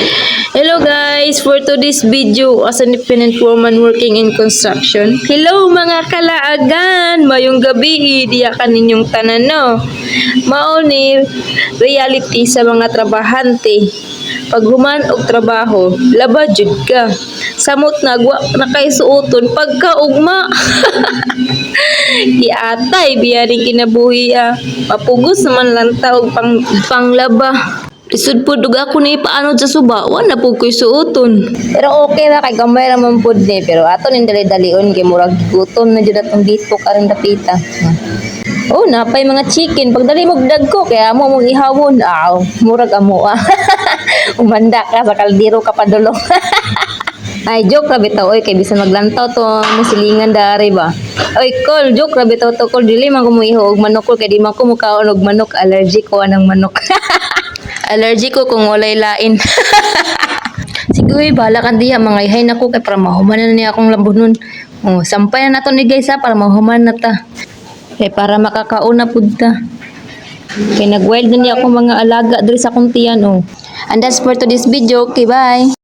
Hello guys, for today's video as an independent woman working in construction. Hello mga kalaagan, mayong gabi, diya ka ninyong tanan no. Mao ni reality sa mga trabahante. Pag human og trabaho, laba jud ka. Samot nagwa na kay suoton pagkaugma. Iatay biya rin kinabuhi mapugos naman lang taog panglaba. Isud po dug ako ni paano sa suba, wala po ko'y suoton. Pero okay ra kay gamay ra man pud ni, pero ato ning dali-dalion kay murag gutom na jud atong dito karon dapita. Oh, napay mga chicken. Pagdali mo dagko kaya amo mong ihawon. Aw, murag amo Umanda ka sa kaldero ka padulong. Ay, joke ra bitaw oy kay bisan maglantaw to musilingan dari ba. Oy, call joke ra bitaw to call dili man ko muiho og manok kay di man ko mukaon og manok, allergic ko anang manok. Allergic ko kung walay lain. Sige, bahala ka diha mga ihay na ko kay para mahuman na niya akong lambunon. Oh, sampay na nato ni guys para mahuman na ta. Kay para makakauna pud ta. Kay nag-wild na niya ako mga alaga diri sa akong tiyan oh. And that's for today's video. Okay, bye.